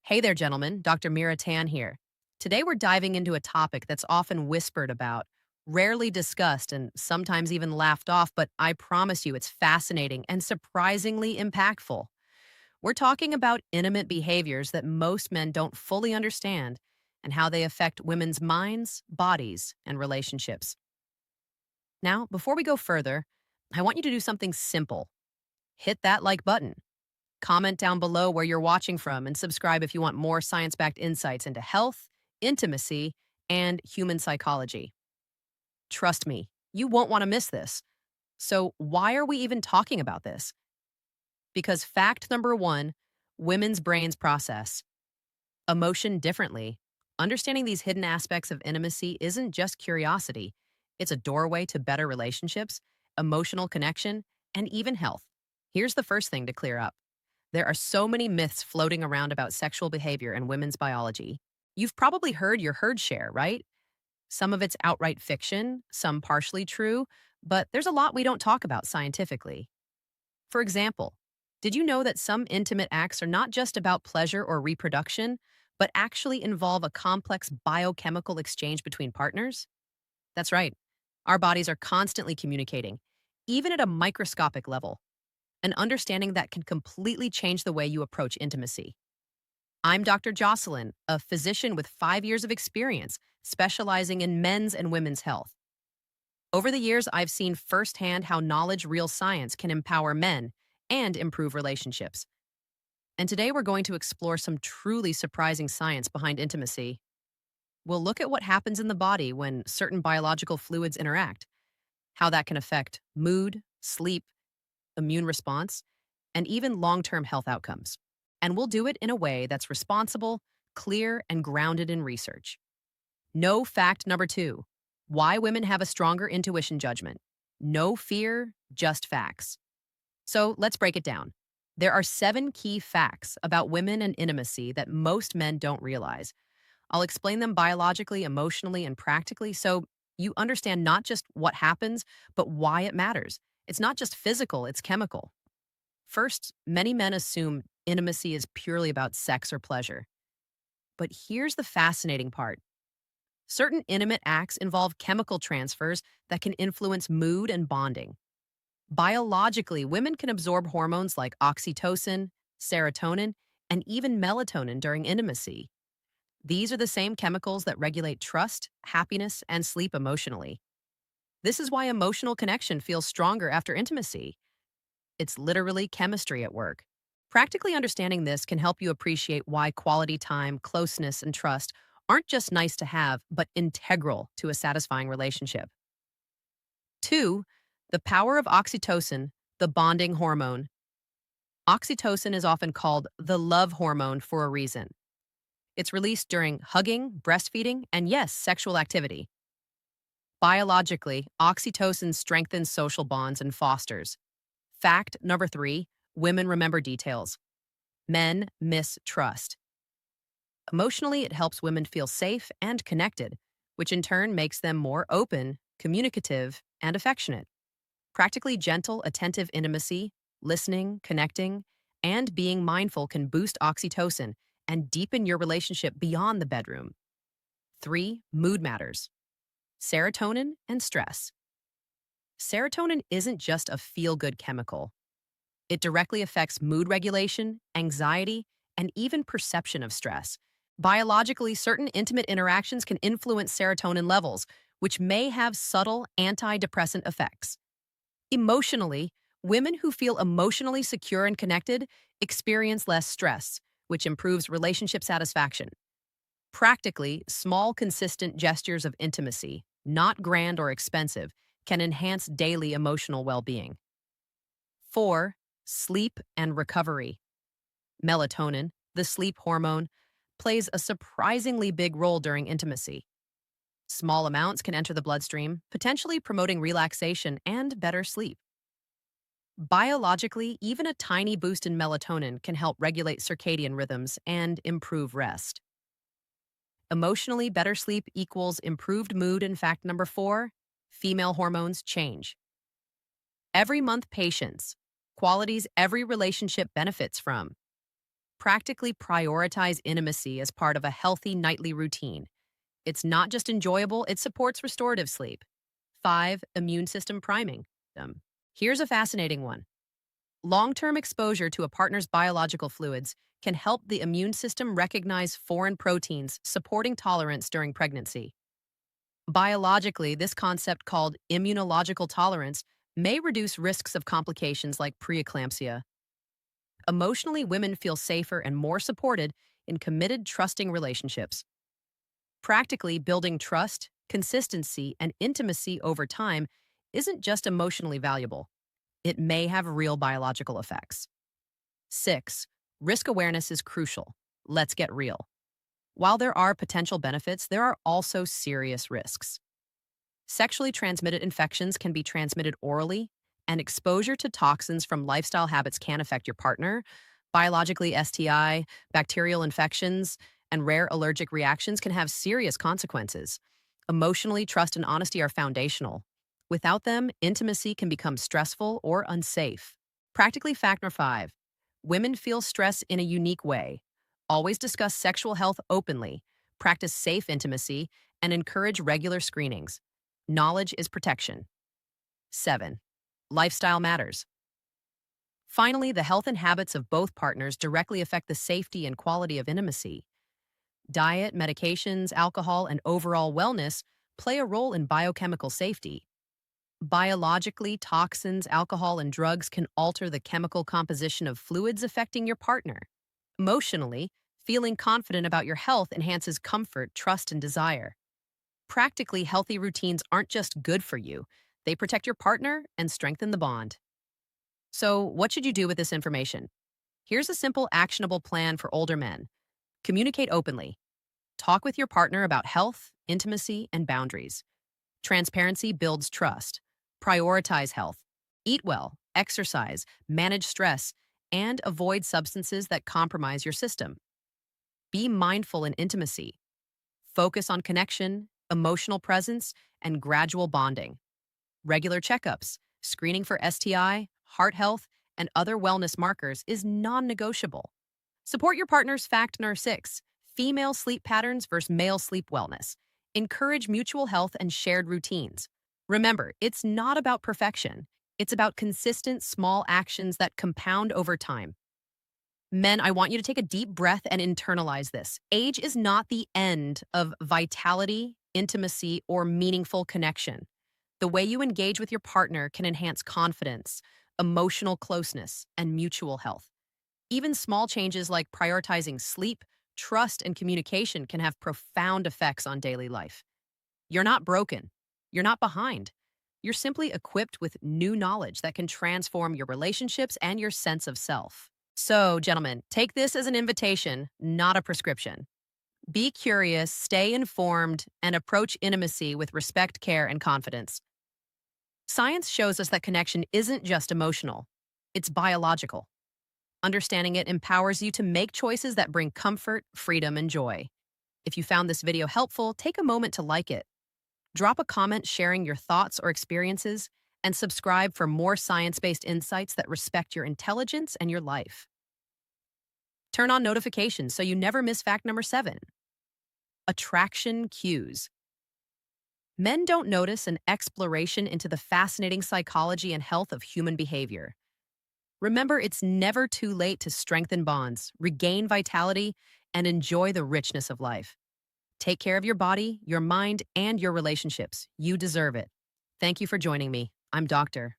Hey there, gentlemen. Dr. Mira here. Today we're diving into a topic that's often whispered about, rarely discussed, and sometimes even laughed off, but I promise you it's fascinating and surprisingly impactful. We're talking about intimate behaviors that most men don't fully understand and how they affect women's minds, bodies, and relationships. Now, before we go further, I want you to do something simple. Hit that like button. Comment down below where you're watching from and subscribe if you want more science backed insights into health, intimacy, and human psychology. Trust me, you won't want to miss this. So, why are we even talking about this? Because fact number one, women's brains process emotion differently. Understanding these hidden aspects of intimacy isn't just curiosity, it's a doorway to better relationships, emotional connection, and even health. Here's the first thing to clear up. There are so many myths floating around about sexual behavior and women's biology. You've probably heard your herd share, right? Some of it's outright fiction, some partially true, but there's a lot we don't talk about scientifically. For example, did you know that some intimate acts are not just about pleasure or reproduction, but actually involve a complex biochemical exchange between partners? That's right. Our bodies are constantly communicating, even at a microscopic level, an understanding that can completely change the way you approach intimacy. I'm Dr. Jocelyn, a physician with 5 years of experience specializing in men's and women's health. Over the years, I've seen firsthand how knowledge real science can empower men and improve relationships. And today we're going to explore some truly surprising science behind intimacy. We'll look at what happens in the body when certain biological fluids interact, how that can affect mood, sleep, immune response, and even long term health outcomes. And we'll do it in a way that's responsible, clear, and grounded in research. No fact number two, why women have a stronger intuition judgment. No fear, just facts. So let's break it down. There are 7 key facts about women and intimacy that most men don't realize. I'll explain them biologically, emotionally, and practically so you understand not just what happens, but why it matters. It's not just physical, it's chemical. First, many men assume intimacy is purely about sex or pleasure. But here's the fascinating part. Certain intimate acts involve chemical transfers that can influence mood and bonding. Biologically, women can absorb hormones like oxytocin, serotonin, and even melatonin during intimacy. These are the same chemicals that regulate trust, happiness, and sleep emotionally. This is why emotional connection feels stronger after intimacy. It's literally chemistry at work. Practically understanding this can help you appreciate why quality time, closeness, and trust aren't just nice to have, but integral to a satisfying relationship. 2. The power of oxytocin, the bonding hormone. Oxytocin is often called the love hormone for a reason. It's released during hugging, breastfeeding, and yes, sexual activity. Biologically, oxytocin strengthens social bonds and fosters. Fact number 3, women remember details. Men miss trust. Emotionally, it helps women feel safe and connected, which in turn makes them more open, communicative, and affectionate. Practically gentle, attentive intimacy, listening, connecting, and being mindful can boost oxytocin and deepen your relationship beyond the bedroom. 3. Mood matters. Serotonin and stress. Serotonin isn't just a feel good chemical. It directly affects mood regulation, anxiety, and even perception of stress. Biologically, certain intimate interactions can influence serotonin levels, which may have subtle antidepressant effects. Emotionally, women who feel emotionally secure and connected experience less stress, which improves relationship satisfaction. Practically, small, consistent gestures of intimacy, not grand or expensive, can enhance daily emotional well being. 4. Sleep and recovery. Melatonin, the sleep hormone, plays a surprisingly big role during intimacy. Small amounts can enter the bloodstream, potentially promoting relaxation and better sleep. Biologically, even a tiny boost in melatonin can help regulate circadian rhythms and improve rest. Emotionally, better sleep equals improved mood. In fact, number 4, female hormones change. Every month, patience, qualities every relationship benefits from. Practically prioritize intimacy as part of a healthy nightly routine. It's not just enjoyable, it supports restorative sleep. 5. Immune system priming. Here's a fascinating one. Long-term exposure to a partner's biological fluids can help the immune system recognize foreign proteins, supporting tolerance during pregnancy. Biologically, this concept called immunological tolerance may reduce risks of complications like preeclampsia. Emotionally, women feel safer and more supported in committed, trusting relationships. Practically, building trust, consistency, and intimacy over time isn't just emotionally valuable. It may have real biological effects. 6. Risk awareness is crucial. Let's get real. While there are potential benefits, there are also serious risks. Sexually transmitted infections can be transmitted orally, and exposure to toxins from lifestyle habits can affect your partner. Biologically, STI, bacterial infections, and rare allergic reactions can have serious consequences. Emotionally, trust and honesty are foundational. Without them, intimacy can become stressful or unsafe. Practically, fact number 5. Women feel stress in a unique way. Always discuss sexual health openly, practice safe intimacy, and encourage regular screenings. Knowledge is protection. 7. Lifestyle matters. Finally, the health and habits of both partners directly affect the safety and quality of intimacy. Diet, medications, alcohol, and overall wellness play a role in biochemical safety. Biologically, toxins, alcohol, and drugs can alter the chemical composition of fluids affecting your partner. Emotionally, feeling confident about your health enhances comfort, trust, and desire. Practically, healthy routines aren't just good for you, they protect your partner and strengthen the bond. So, what should you do with this information? Here's a simple, actionable plan for older men. Communicate openly. Talk with your partner about health, intimacy, and boundaries. Transparency builds trust. Prioritize health. Eat well, exercise, manage stress, and avoid substances that compromise your system. Be mindful in intimacy. Focus on connection, emotional presence, and gradual bonding. Regular checkups, screening for STI, heart health, and other wellness markers is non-negotiable. Support your partner's fact number 6, female sleep patterns versus male sleep wellness. Encourage mutual health and shared routines. Remember, it's not about perfection. It's about consistent, small actions that compound over time. Men, I want you to take a deep breath and internalize this. Age is not the end of vitality, intimacy, or meaningful connection. The way you engage with your partner can enhance confidence, emotional closeness, and mutual health. Even small changes like prioritizing sleep, trust, and communication can have profound effects on daily life. You're not broken. You're not behind. You're simply equipped with new knowledge that can transform your relationships and your sense of self. So, gentlemen, take this as an invitation, not a prescription. Be curious, stay informed, and approach intimacy with respect, care, and confidence. Science shows us that connection isn't just emotional, it's biological. Understanding it empowers you to make choices that bring comfort, freedom, and joy. If you found this video helpful, take a moment to like it. Drop a comment sharing your thoughts or experiences, and subscribe for more science-based insights that respect your intelligence and your life. Turn on notifications so you never miss fact number 7. Attraction cues. Men don't notice an exploration into the fascinating psychology and health of human behavior. Remember, it's never too late to strengthen bonds, regain vitality, and enjoy the richness of life. Take care of your body, your mind, and your relationships. You deserve it. Thank you for joining me. I'm Dr.